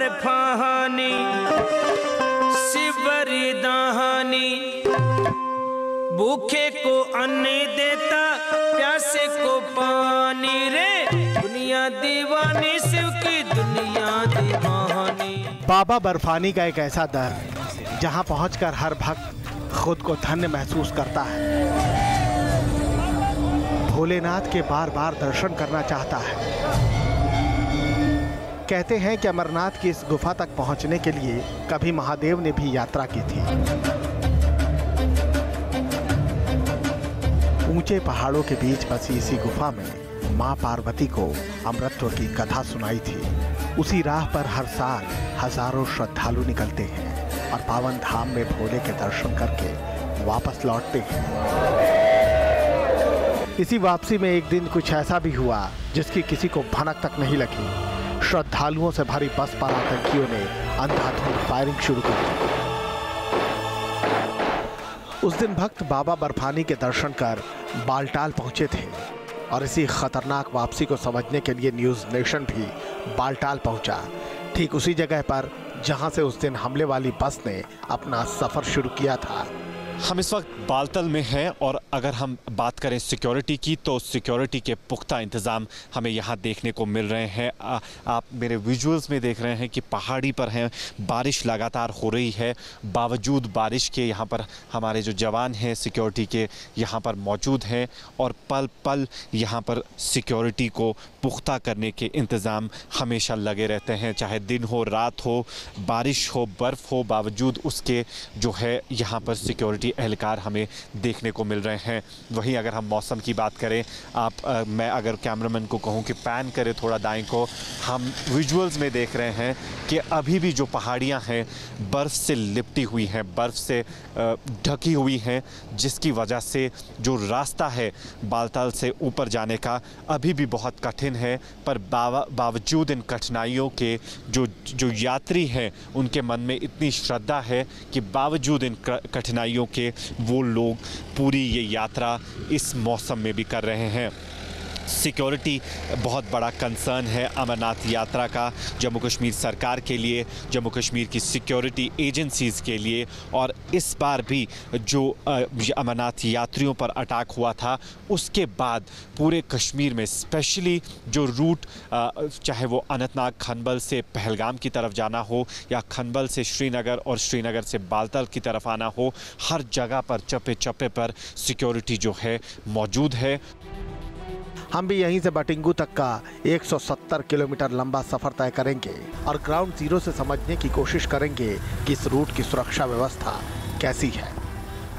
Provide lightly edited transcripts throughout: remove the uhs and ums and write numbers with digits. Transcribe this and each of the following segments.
बर्फानी शिवरी दहानी, भूखे को अन्न देता प्यासे को पानी रे, दुनिया दीवानी शिव की दुनिया दीवानी। बाबा बर्फानी का एक ऐसा दर जहां पहुंचकर हर भक्त खुद को धन्य महसूस करता है, भोलेनाथ के बार बार दर्शन करना चाहता है। कहते हैं कि अमरनाथ की इस गुफा तक पहुंचने के लिए कभी महादेव ने भी यात्रा की थी। ऊंचे पहाड़ों के बीच बसी इसी गुफा में मां पार्वती को अमृतत्व की कथा सुनाई थी। उसी राह पर हर साल हजारों श्रद्धालु निकलते हैं और पावन धाम में भोले के दर्शन करके वापस लौटते हैं। इसी वापसी में एक दिन कुछ ऐसा भी हुआ जिसकी किसी को भनक तक नहीं लगी। श्रद्धालुओं से भरी बस पर आतंकियों ने अंधाधुंध फायरिंग शुरू कर दी। उस दिन भक्त बाबा बर्फानी के दर्शन कर बालटाल पहुंचे थे और इसी खतरनाक वापसी को समझने के लिए न्यूज़ नेशन भी बालटाल पहुंचा, ठीक उसी जगह पर जहां से उस दिन हमले वाली बस ने अपना सफर शुरू किया था। हम इस वक्त बालतल में हैं और अगर हम बात करें सिक्योरिटी की तो सिक्योरिटी के पुख्ता इंतज़ाम हमें यहाँ देखने को मिल रहे हैं। आप मेरे विजुअल्स में देख रहे हैं कि पहाड़ी पर हैं, बारिश लगातार हो रही है, बावजूद बारिश के यहाँ पर हमारे जो जवान हैं सिक्योरिटी के यहाँ पर मौजूद हैं और पल पल यहाँ पर सिक्योरिटी को पुख्ता करने के इंतज़ाम हमेशा लगे रहते हैं, चाहे दिन हो रात हो, बारिश हो बर्फ़ हो, बावजूद उसके जो है यहाँ पर सिक्योरिटी एहलकार हमें देखने को मिल रहे हैं। वहीं अगर हम मौसम की बात करें, मैं अगर कैमरामैन को कहूं कि पैन करे थोड़ा दाएं को, हम विजुअल्स में देख रहे हैं कि अभी भी जो पहाड़ियां हैं बर्फ़ से लिपटी हुई हैं, बर्फ़ से ढकी हुई हैं, जिसकी वजह से जो रास्ता है बालताल से ऊपर जाने का अभी भी बहुत कठिन है। पर बावजूद इन कठिनाइयों के जो यात्री हैं उनके मन में इतनी श्रद्धा है कि बावजूद इन कठिनाइयों के वो लोग पूरी ये यात्रा इस मौसम में भी कर रहे हैं। सिक्योरिटी बहुत बड़ा कंसर्न है अमरनाथ यात्रा का, जम्मू कश्मीर सरकार के लिए, जम्मू कश्मीर की सिक्योरिटी एजेंसीज़ के लिए। और इस बार भी जो अमरनाथ यात्रियों पर अटैक हुआ था उसके बाद पूरे कश्मीर में स्पेशली जो रूट चाहे वो अनंतनाग खनबल से पहलगाम की तरफ जाना हो या खनबल से श्रीनगर और श्रीनगर से बालतल की तरफ आना हो, हर जगह पर चप्पे चप्पे पर सिक्योरिटी जो है मौजूद है। हम भी यहीं से बटिंगू तक का 170 किलोमीटर लंबा सफर तय करेंगे और ग्राउंड जीरो से समझने की कोशिश करेंगे कि इस रूट की सुरक्षा व्यवस्था कैसी है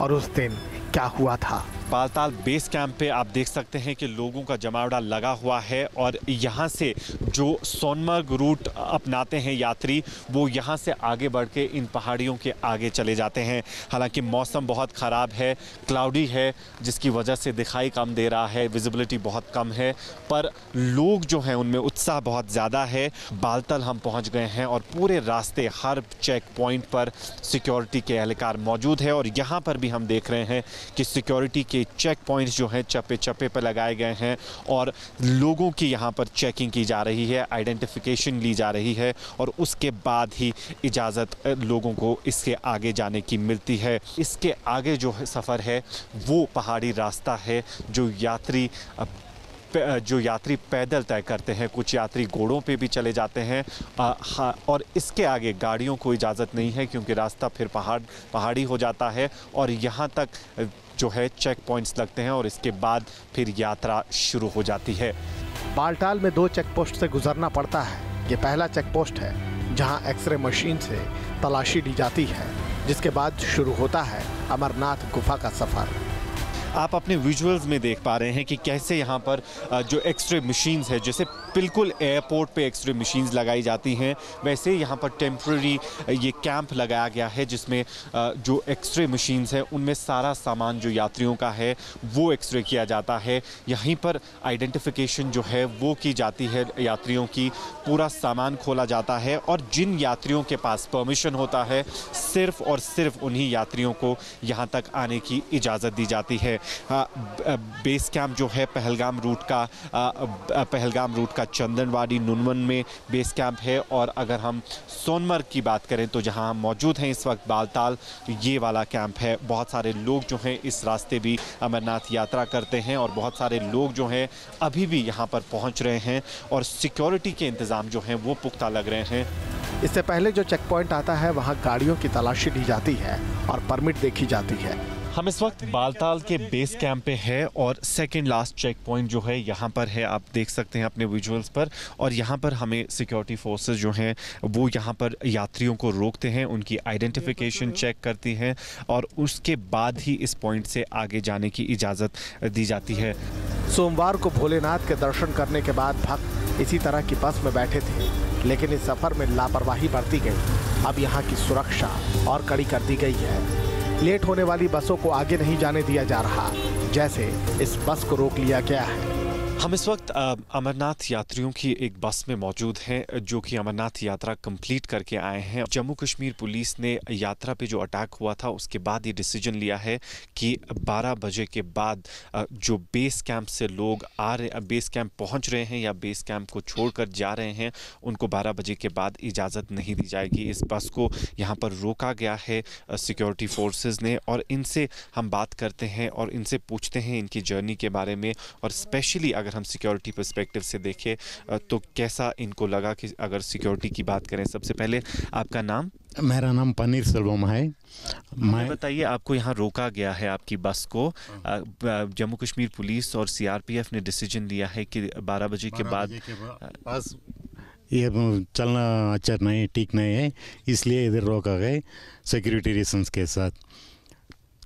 और उस दिन क्या हुआ था। बालताल बेस कैंप पे आप देख सकते हैं कि लोगों का जमावड़ा लगा हुआ है और यहाँ से जो सोनमर्ग रूट अपनाते हैं यात्री वो यहाँ से आगे बढ़ के इन पहाड़ियों के आगे चले जाते हैं। हालांकि मौसम बहुत ख़राब है, क्लाउडी है, जिसकी वजह से दिखाई कम दे रहा है, विजिबिलिटी बहुत कम है, पर लोग जो हैं उनमें उत्साह बहुत ज़्यादा है। बालताल हम पहुँच गए हैं और पूरे रास्ते हर चेक पॉइंट पर सिक्योरिटी के एहलकार मौजूद है और यहाँ पर भी हम देख रहे हैं कि सिक्योरिटी के चेक पॉइंट्स जो हैं चप्पे चप्पे पर लगाए गए हैं और लोगों की यहाँ पर चेकिंग की जा रही है, आइडेंटिफिकेशन ली जा रही है और उसके बाद ही इजाज़त लोगों को इसके आगे जाने की मिलती है। इसके आगे जो सफ़र है वो पहाड़ी रास्ता है जो यात्री पैदल तय करते हैं, कुछ यात्री घोड़ों पे भी चले जाते हैं। और इसके आगे गाड़ियों को इजाज़त नहीं है क्योंकि रास्ता फिर पहाड़ी हो जाता है और यहाँ तक जो है चेक पॉइंट्स लगते हैं और इसके बाद फिर यात्रा शुरू हो जाती है। बालटाल में 2 चेक पोस्ट से गुजरना पड़ता है। ये पहला चेक पोस्ट है जहां एक्सरे मशीन से तलाशी ली जाती है, जिसके बाद शुरू होता है अमरनाथ गुफा का सफ़र। आप अपने विजुअल्स में देख पा रहे हैं कि कैसे यहाँ पर जो एक्सरे मशीन्स है, जैसे बिल्कुल एयरपोर्ट पे एक्सरे मशीन्स लगाई जाती हैं वैसे यहाँ पर टेम्प्रेरी ये कैंप लगाया गया है जिसमें जो एक्सरे मशीन्स हैं उनमें सारा सामान जो यात्रियों का है वो एक्सरे किया जाता है। यहीं पर आइडेंटिफिकेशन जो है वो की जाती है यात्रियों की, पूरा सामान खोला जाता है और जिन यात्रियों के पास परमिशन होता है सिर्फ और सिर्फ उन्हीं यात्रियों को यहाँ तक आने की इजाज़त दी जाती है। बेस कैंप जो है पहलगाम रूट का चंदनवाड़ी नुनवन में बेस कैंप है। और अगर हम सोनमर्ग की बात करें तो जहां हम मौजूद हैं इस वक्त बालताल, तो ये वाला कैंप है। बहुत सारे लोग जो हैं इस रास्ते भी अमरनाथ यात्रा करते हैं और बहुत सारे लोग जो हैं अभी भी यहाँ पर पहुँच रहे हैं और सिक्योरिटी के इंतज़ाम जो हैं वो पुख्ता लग रहे हैं। इससे पहले जो चेक पॉइंट आता है वहाँ गाड़ियों की तलाशी ली जाती है और परमिट देखी जाती है। हम इस वक्त बालताल के बेस कैंप पे है और सेकंड लास्ट चेक पॉइंट जो है यहाँ पर है, आप देख सकते हैं अपने विजुअल्स पर। और यहाँ पर हमें सिक्योरिटी फोर्सेस जो हैं वो यहाँ पर यात्रियों को रोकते हैं, उनकी आइडेंटिफिकेशन चेक करती हैं और उसके बाद ही इस पॉइंट से आगे जाने की इजाज़त दी जाती है। सोमवार को भोलेनाथ के दर्शन करने के बाद भक्त इसी तरह की बस में बैठे थे, लेकिन इस सफर में लापरवाही बरती गई। अब यहाँ की सुरक्षा और कड़ी कर दी गई है। लेट होने वाली बसों को आगे नहीं जाने दिया जा रहा, जैसे इस बस को रोक लिया गया है। हम इस वक्त अमरनाथ यात्रियों की एक बस में मौजूद हैं जो कि अमरनाथ यात्रा कंप्लीट करके आए हैं। जम्मू कश्मीर पुलिस ने यात्रा पे जो अटैक हुआ था उसके बाद ये डिसीजन लिया है कि 12 बजे के बाद जो बेस कैंप से लोग बेस कैंप पहुंच रहे हैं या बेस कैंप को छोड़कर जा रहे हैं, उनको 12 बजे के बाद इजाज़त नहीं दी जाएगी। इस बस को यहाँ पर रोका गया है सिक्योरिटी फोर्सेस ने और इनसे हम बात करते हैं और इनसे पूछते हैं इनकी जर्नी के बारे में। और स्पेशली अगर हम सिक्योरिटी पर्सपेक्टिव से देखें तो कैसा इनको लगा कि अगर सिक्योरिटी की बात करें। सबसे पहले आपका नाम? मेरा नाम पनीर सेल्वम है। मैं बताइए, आपको यहाँ रोका गया है आपकी बस को, जम्मू कश्मीर पुलिस और सीआरपीएफ ने डिसीजन लिया है कि 12 बजे के बाद बस ये चलना अच्छा नहीं, ठीक नहीं है, इसलिए इधर रोका गए सिक्योरिटी रीजंस के साथ।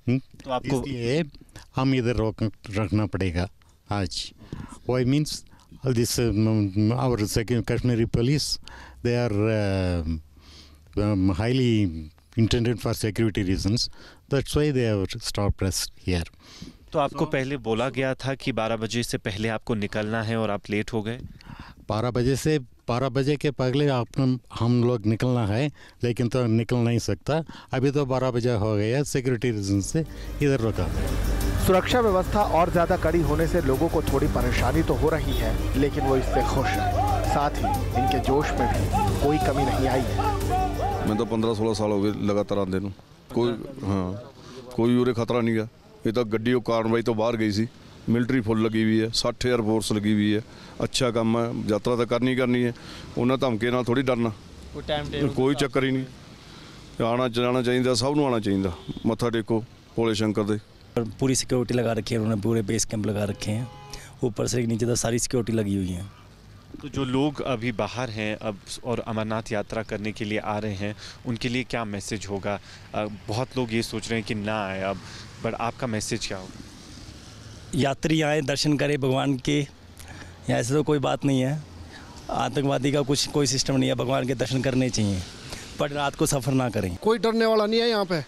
तो आपको इसलिए हम इधर रखना पड़ेगा आज। Why means this our Kashmiri police, they are highly intended for security reasons. That's why they have stopped us here. तो आपको पहले बोला गया था कि 12 बजे से पहले आपको निकलना है और आप लेट हो गए? 12 बजे के पहले हम लोग निकलना है, लेकिन तो निकल नहीं सकता। अभी तो 12 बजे हो गया, सिक्योरिटी रीजन से इधर रोका। सुरक्षा व्यवस्था और ज्यादा कड़ी होने से लोगों को थोड़ी परेशानी तो हो रही है, लेकिन वो इससे खुश हैं। साथ ही इनके जोश में भी कोई कमी नहीं आई है। मैं तो 15-16 साल हो गए लगातार आंदे नूं, कोई उरे खतरा नहीं है। ये तो गड्डी कार्रवाई तो बाहर गई सी, मिलिट्री फुल लगी हुई है, 60 एयरफोर्स लगी हुई है। अच्छा काम है, यात्रा तो करनी है, उन्हें धमके नाल थोड़ी डरना, कोई चक्कर ही नहीं। आना जाना चाहिए, सब नूं आना चाहिए। मत्था टेको भोले शंकर दे। पूरी सिक्योरिटी लगा रखी है उन्होंने, पूरे बेस कैंप लगा रखे हैं, ऊपर से नीचे तक सारी सिक्योरिटी लगी हुई है। तो जो लोग अभी बाहर हैं अब और अमरनाथ यात्रा करने के लिए आ रहे हैं, उनके लिए क्या मैसेज होगा? बहुत लोग ये सोच रहे हैं कि ना आए अब, बट आपका मैसेज क्या होगा? यात्री आए, दर्शन करें भगवान के, यहाँ ऐसे तो कोई बात नहीं है। आतंकवादी का कोई सिस्टम नहीं है, भगवान के दर्शन करने चाहिए, पर रात को सफ़र ना करें। कोई डरने वाला नहीं है यहाँ पे,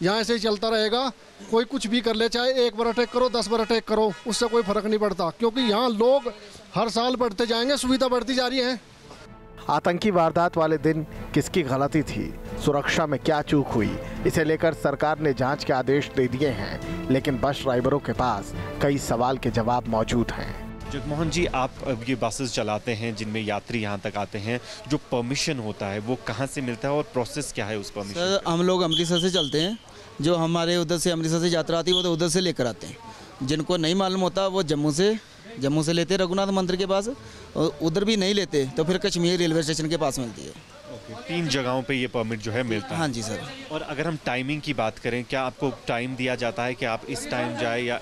यहाँ ऐसे ही चलता रहेगा। कोई कुछ भी कर ले, चाहे 1 बार अटैक करो, 10 बार अटैक करो, उससे कोई फर्क नहीं पड़ता, क्योंकि यहाँ लोग हर साल बढ़ते जाएंगे, सुविधा बढ़ती जा रही है। आतंकी वारदात वाले दिन किसकी गलती थी, सुरक्षा में क्या चूक हुई, इसे लेकर सरकार ने जांच के आदेश दे दिए हैं, लेकिन बस ड्राइवरों के पास कई सवाल के जवाब मौजूद हैं। जगमोहन जी, आप ये बसेस चलाते हैं जिनमें यात्री यहाँ तक आते हैं, जो परमिशन होता है वो कहाँ से मिलता है और प्रोसेस क्या है उस परमिशन? सर, हम लोग अमृतसर से चलते हैं, जो हमारे उधर से अमृतसर से यात्रा आती है वो तो उधर से लेकर आते हैं। जिनको नहीं मालूम होता वो जम्मू से लेते हैं, रघुनाथ मंदिर के पास, और उधर भी नहीं लेते तो फिर कश्मीर रेलवे स्टेशन के पास मिलती है। 3 जगहों पे ये परमिट जो है मिलता है? हाँ जी सर। और अगर हम टाइमिंग की बात करें, क्या आपको टाइम दिया जाता है कि आप इस टाइम जाए या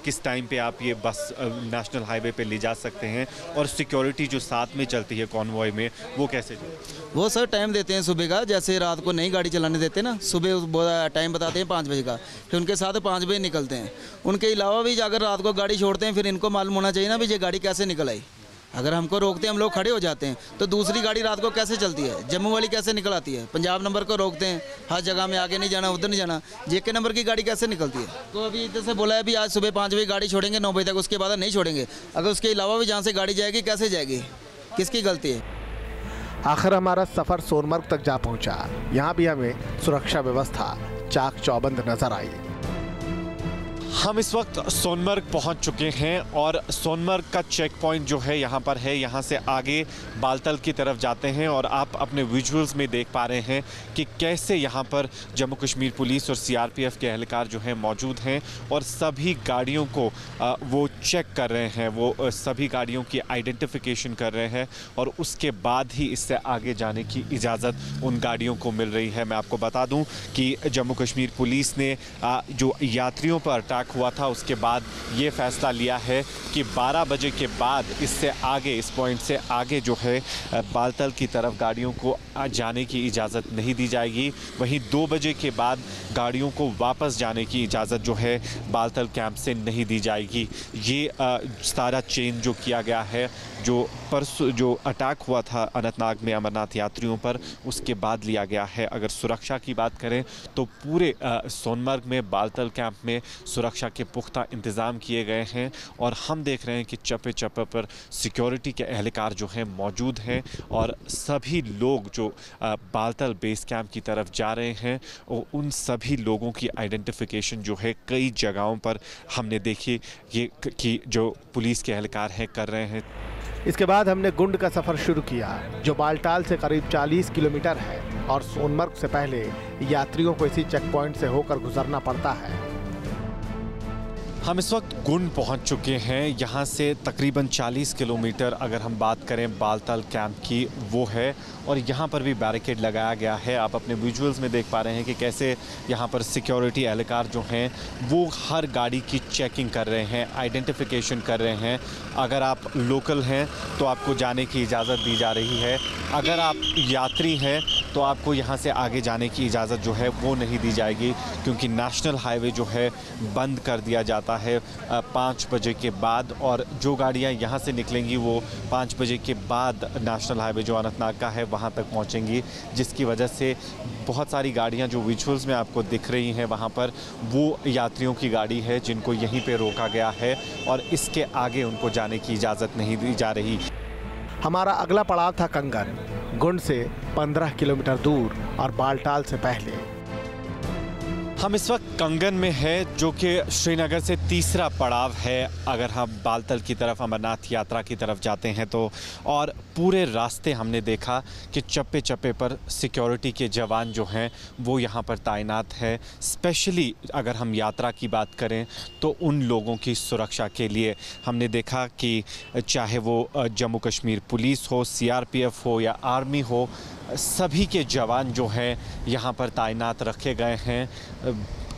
किस टाइम पे आप ये बस नेशनल हाईवे पे ले जा सकते हैं? और सिक्योरिटी जो साथ में चलती है कॉन्वॉय में, वो कैसे चलती है? वो सर टाइम देते हैं सुबह का, जैसे रात को नई गाड़ी चलाने देते ना, सुबह टाइम बताते हैं 5 बजे का, फिर उनके साथ 5 बजे निकलते हैं। उनके अलावा भी अगर रात को गाड़ी छोड़ते हैं, फिर इनको मालूम होना चाहिए ना भी ये गाड़ी कैसे निकल आई। अगर हमको रोकते हैं, हम लोग खड़े हो जाते हैं, तो दूसरी गाड़ी रात को कैसे चलती है? जम्मू वाली कैसे निकल आती है? पंजाब नंबर को रोकते हैं, हर जगह में आगे नहीं जाना, उधर नहीं जाना, जेके नंबर की गाड़ी कैसे निकलती है? तो अभी इधर से बोला है भी आज सुबह 5 बजे गाड़ी छोड़ेंगे, 9 बजे तक, उसके बाद नहीं छोड़ेंगे। अगर उसके अलावा भी जहाँ से गाड़ी जाएगी कैसे जाएगी, किसकी गलती है? आखिर हमारा सफर सोनमर्ग तक जा पहुंचा। यहाँ भी हमें सुरक्षा व्यवस्था चाक चौबंद नजर आई। हम इस वक्त सोनमर्ग पहुंच चुके हैं और सोनमर्ग का चेक पॉइंट जो है यहाँ पर है। यहाँ से आगे बालतल की तरफ जाते हैं और आप अपने विजुअल्स में देख पा रहे हैं कि कैसे यहाँ पर जम्मू कश्मीर पुलिस और सीआरपीएफ के एहलकार जो हैं मौजूद हैं और सभी गाड़ियों को वो चेक कर रहे हैं, वो सभी गाड़ियों की आइडेंटिफिकेशन कर रहे हैं और उसके बाद ही इससे आगे जाने की इजाज़त उन गाड़ियों को मिल रही है। मैं आपको बता दूँ कि जम्मू कश्मीर पुलिस ने जो यात्रियों पर अटैक हुआ था उसके बाद ये फैसला लिया है कि 12 बजे के बाद इससे आगे, इस पॉइंट से आगे जो है बालतल की तरफ गाड़ियों को जाने की इजाज़त नहीं दी जाएगी। वहीं 2 बजे के बाद गाड़ियों को वापस जाने की इजाज़त जो है बालतल कैंप से नहीं दी जाएगी। ये सारा चेंज जो किया गया है, जो परसों जो अटैक हुआ था अनंतनाग में अमरनाथ यात्रियों पर, उसके बाद लिया गया है। अगर सुरक्षा की बात करें तो पूरे सोनमर्ग में बालतल कैंप में सुरक्षा के पुख्ता इंतज़ाम किए गए हैं और हम देख रहे हैं कि चप्पे चप्पे पर सिक्योरिटी के एहलकार जो हैं मौजूद हैं और सभी लोग जो बालतल बेस कैंप की तरफ जा रहे हैं उन सभी लोगों की आइडेंटिफिकेशन जो है कई जगहों पर हमने देखी ये कि जो पुलिस के एहलकार हैं कर रहे हैं। इसके बाद हमने गुंड का सफ़र शुरू किया जो बालटाल से करीब 40 किलोमीटर है और सोनमर्ग से पहले यात्रियों को इसी चेक पॉइंट से होकर गुजरना पड़ता है। हम इस वक्त गुंड पहुंच चुके हैं। यहाँ से तकरीबन 40 किलोमीटर अगर हम बात करें बालतल कैंप की वो है और यहाँ पर भी बैरिकेड लगाया गया है। आप अपने विजुअल्स में देख पा रहे हैं कि कैसे यहाँ पर सिक्योरिटी एहलकार जो हैं वो हर गाड़ी की चेकिंग कर रहे हैं, आइडेंटिफिकेशन कर रहे हैं। अगर आप लोकल हैं तो आपको जाने की इजाज़त दी जा रही है, अगर आप यात्री हैं तो आपको यहाँ से आगे जाने की इजाज़त जो है वो नहीं दी जाएगी क्योंकि नेशनल हाईवे जो है बंद कर दिया जाता है 5 बजे के बाद और जो गाड़ियाँ यहाँ से निकलेंगी वो 5 बजे के बाद नेशनल हाईवे जो अनंतनाग का है वहाँ तक पहुँचेंगी, जिसकी वजह से बहुत सारी गाड़ियाँ जो विजुअल्स में आपको दिख रही हैं वहाँ पर वो यात्रियों की गाड़ी है जिनको यहीं पे रोका गया है और इसके आगे उनको जाने की इजाज़त नहीं दी जा रही। हमारा अगला पड़ाव था कंगन, गुंड से 15 किलोमीटर दूर और बालटाल से पहले। हम इस वक्त कंगन में है जो कि श्रीनगर से तीसरा पड़ाव है अगर हम बालतल की तरफ अमरनाथ यात्रा की तरफ जाते हैं तो। और पूरे रास्ते हमने देखा कि चप्पे चप्पे पर सिक्योरिटी के जवान जो हैं वो यहाँ पर तैनात है। स्पेशली अगर हम यात्रा की बात करें तो उन लोगों की सुरक्षा के लिए हमने देखा कि चाहे वो जम्मू कश्मीर पुलिस हो, सीआरपीएफ हो या आर्मी हो, सभी के जवान जो हैं यहाँ पर तैनात रखे गए हैं।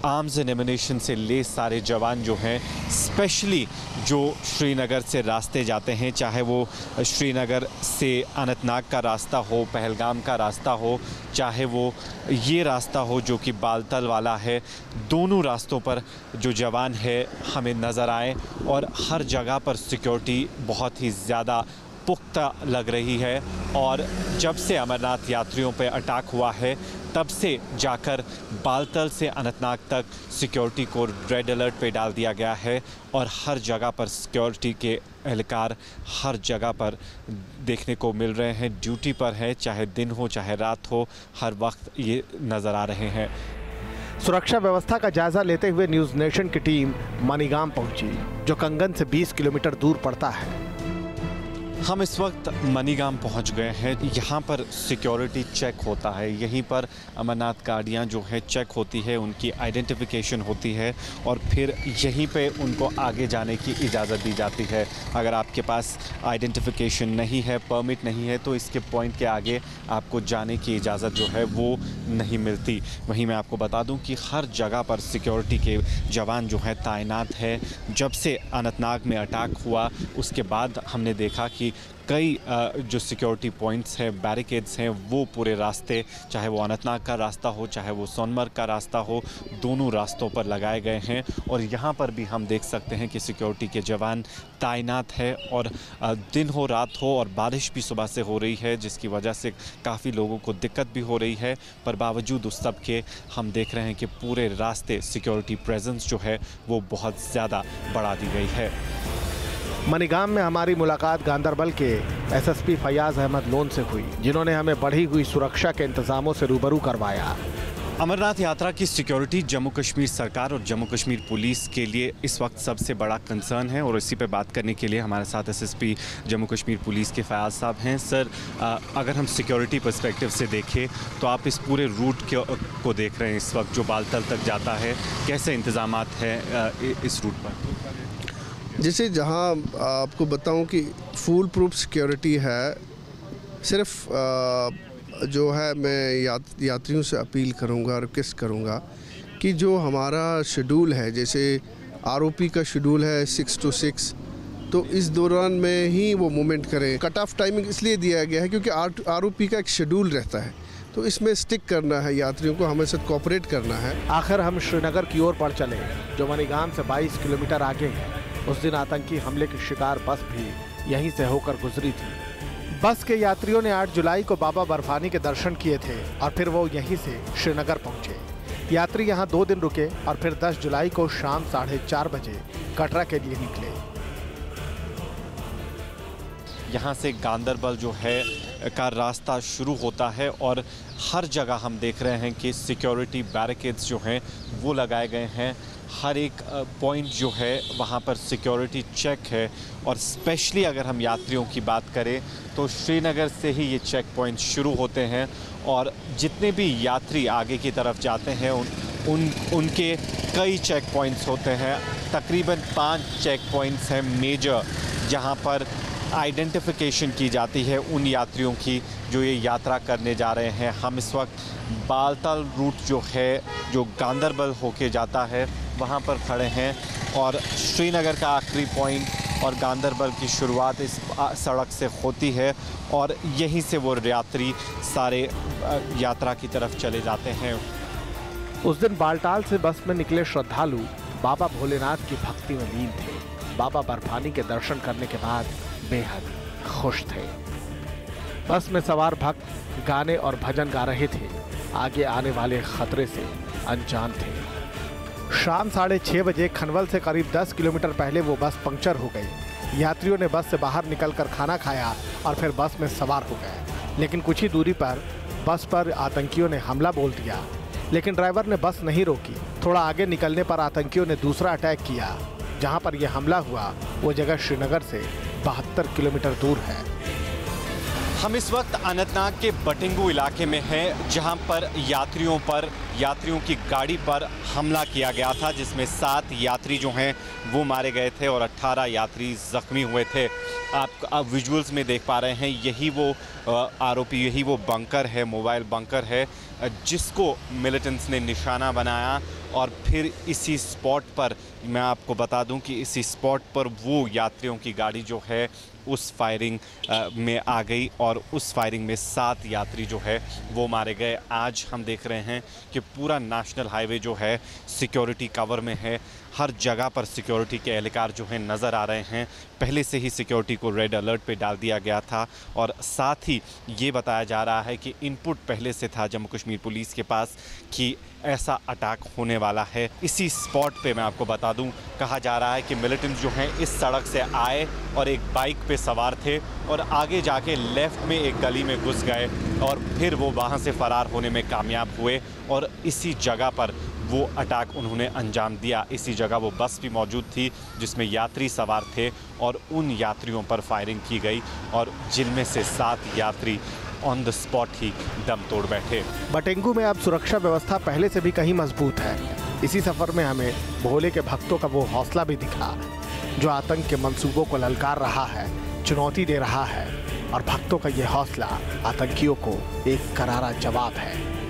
आर्म्स एंड एमिनेशन से लेस सारे जवान जो हैं, स्पेशली जो श्रीनगर से रास्ते जाते हैं, चाहे वो श्रीनगर से अनंतनाग का रास्ता हो, पहलगाम का रास्ता हो, चाहे वो ये रास्ता हो जो कि बालतल वाला है, दोनों रास्तों पर जो जवान है हमें नज़र आए और हर जगह पर सिक्योरिटी बहुत ही ज़्यादा पुख्ता लग रही है। और जब से अमरनाथ यात्रियों पर अटैक हुआ है तब से जाकर बालतल से अनंतनाग तक सिक्योरिटी को रेड अलर्ट पे डाल दिया गया है और हर जगह पर सिक्योरिटी के एहलकार हर जगह पर देखने को मिल रहे हैं, ड्यूटी पर है, चाहे दिन हो चाहे रात हो, हर वक्त ये नज़र आ रहे हैं। सुरक्षा व्यवस्था का जायजा लेते हुए न्यूज़ नेशन की टीम मनीगाम पहुंची जो कंगन से 20 किलोमीटर दूर पड़ता है। हम इस वक्त मनीगाम पहुंच गए हैं। यहाँ पर सिक्योरिटी चेक होता है, यहीं पर अमरनाथ गाड़ियाँ जो है चेक होती है, उनकी आइडेंटिफिकेशन होती है और फिर यहीं पे उनको आगे जाने की इजाज़त दी जाती है। अगर आपके पास आइडेंटिफिकेशन नहीं है, परमिट नहीं है तो इसके पॉइंट के आगे आपको जाने की इजाज़त जो है वो नहीं मिलती। वहीं मैं आपको बता दूं कि हर जगह पर सिक्योरिटी के जवान जो है तैनात है। जब से अनंतनाग में अटैक हुआ उसके बाद हमने देखा कि कई जो सिक्योरिटी पॉइंट्स हैं, बैरिकेड्स हैं, वो पूरे रास्ते, चाहे वो अनंतनाग का रास्ता हो चाहे वो सोनमर्ग का रास्ता हो, दोनों रास्तों पर लगाए गए हैं। और यहाँ पर भी हम देख सकते हैं कि सिक्योरिटी के जवान तैनात है और दिन हो रात हो और बारिश भी सुबह से हो रही है जिसकी वजह से काफ़ी लोगों को दिक्कत भी हो रही है। पर बावजूद उस सब के हम देख रहे हैं कि पूरे रास्ते सिक्योरिटी प्रेजेंस जो है वो बहुत ज़्यादा बढ़ा दी गई है। मनीगाम में हमारी मुलाकात गांदरबल के एसएसपी फयाज अहमद लोन से हुई जिन्होंने हमें बढ़ी हुई सुरक्षा के इंतजामों से रूबरू करवाया। अमरनाथ यात्रा की सिक्योरिटी जम्मू कश्मीर सरकार और जम्मू कश्मीर पुलिस के लिए इस वक्त सबसे बड़ा कंसर्न है और इसी पे बात करने के लिए हमारे साथ एसएसपी जम्मू कश्मीर पुलिस के फयाज साहब हैं। सर, अगर हम सिक्योरिटी पर्सपेक्टिव से देखें तो आप इस पूरे रूट को देख रहे हैं इस वक्त जो बालतल तक जाता है, कैसे इंतजामात हैं इस रूट पर? जैसे जहां आपको बताऊं कि फुल प्रूफ सिक्योरिटी है, सिर्फ जो है मैं यात्रियों से अपील करूंगा, रिक्वेस्ट करूंगा कि जो हमारा शेड्यूल है, जैसे आरओपी का शेड्यूल है 6 to 6, तो इस दौरान में ही वो मूवमेंट करें। कट ऑफ टाइमिंग इसलिए दिया गया है क्योंकि आरओपी का एक शेड्यूल रहता है, तो इसमें स्टिक करना है, यात्रियों को हमें साथ कोऑपरेट करना है। आखिर हम श्रीनगर की ओर बढ़ चले, जो मनीगाम से 22 किलोमीटर आगे है। उस दिन आतंकी हमले की शिकार बस भी यहीं से होकर गुजरी थी। बस के यात्रियों ने 8 जुलाई को बाबा बर्फानी के दर्शन किए थे और फिर वो यहीं से श्रीनगर पहुंचे। यात्री यहां 2 दिन रुके और फिर 10 जुलाई को शाम 4:30 बजे कटरा के लिए निकले। यहाँ से गांदरबल जो है का रास्ता शुरू होता है और हर जगह हम देख रहे हैं कि सिक्योरिटी बैरिकेड्स जो हैं वो लगाए गए हैं। हर एक पॉइंट जो है वहाँ पर सिक्योरिटी चेक है और स्पेशली अगर हम यात्रियों की बात करें तो श्रीनगर से ही ये चेक पॉइंट शुरू होते हैं और जितने भी यात्री आगे की तरफ जाते हैं उनके कई चेक पॉइंट्स होते हैं। तकरीबन 5 चेक पॉइंट्स हैं मेजर, जहाँ पर आइडेंटिफिकेशन की जाती है उन यात्रियों की जो ये यात्रा करने जा रहे हैं। हम इस वक्त बालतल रूट जो है, जो गांदरबल होके जाता है, वहाँ पर खड़े हैं और श्रीनगर का आखिरी पॉइंट और गांदरबल की शुरुआत इस सड़क से होती है और यहीं से वो यात्री सारे यात्रा की तरफ चले जाते हैं। उस दिन बालटाल से बस में निकले श्रद्धालु बाबा भोलेनाथ की भक्ति में लीन थे। बाबा बर्फानी के दर्शन करने के बाद बेहद खुश थे। बस में सवार भक्त गाने और भजन गा रहे थे, आगे आने वाले खतरे से अनजान थे। शाम 6:30 बजे खनवल से करीब 10 किलोमीटर पहले वो बस पंक्चर हो गई। यात्रियों ने बस से बाहर निकलकर खाना खाया और फिर बस में सवार हो गए, लेकिन कुछ ही दूरी पर बस पर आतंकियों ने हमला बोल दिया, लेकिन ड्राइवर ने बस नहीं रोकी। थोड़ा आगे निकलने पर आतंकियों ने दूसरा अटैक किया। जहां पर यह हमला हुआ वो जगह श्रीनगर से 72 किलोमीटर दूर है। हम इस वक्त अनंतनाग के बटिंगू इलाके में हैं, जहां पर यात्रियों की गाड़ी पर हमला किया गया था, जिसमें 7 यात्री जो हैं वो मारे गए थे और 18 यात्री जख्मी हुए थे। आप विजुअल्स में देख पा रहे हैं, यही वो आरोपी, यही वो बंकर है, मोबाइल बंकर है, जिसको मिलिटेंट्स ने निशाना बनाया और फिर इसी स्पॉट पर, मैं आपको बता दूं कि इसी स्पॉट पर वो यात्रियों की गाड़ी जो है उस फायरिंग में आ गई और उस फायरिंग में 7 यात्री जो है वो मारे गए। आज हम देख रहे हैं कि पूरा नेशनल हाईवे जो है सिक्योरिटी कवर में है। हर जगह पर सिक्योरिटी के एहलकार जो हैं नज़र आ रहे हैं। पहले से ही सिक्योरिटी को रेड अलर्ट पे डाल दिया गया था और साथ ही ये बताया जा रहा है कि इनपुट पहले से था जम्मू कश्मीर पुलिस के पास कि ऐसा अटैक होने वाला है। इसी स्पॉट पे मैं आपको बता दूं, कहा जा रहा है कि मिलिटेंट्स जो हैं इस सड़क से आए और एक बाइक पे सवार थे और आगे जाके लेफ़्ट में एक गली में घुस गए और फिर वो वहाँ से फ़रार होने में कामयाब हुए और इसी जगह पर वो अटैक उन्होंने अंजाम दिया। इसी जगह वो बस भी मौजूद थी जिसमें यात्री सवार थे और उन यात्रियों पर फायरिंग की गई और जिनमें से 7 यात्री ऑन द स्पॉट ही दम तोड़ बैठे। बटिंगू में अब सुरक्षा व्यवस्था पहले से भी कहीं मजबूत है। इसी सफर में हमें भोले के भक्तों का वो हौसला भी दिखा जो आतंक के मंसूबों को ललकार रहा है, चुनौती दे रहा है और भक्तों का ये हौसला आतंकियों को एक करारा जवाब है।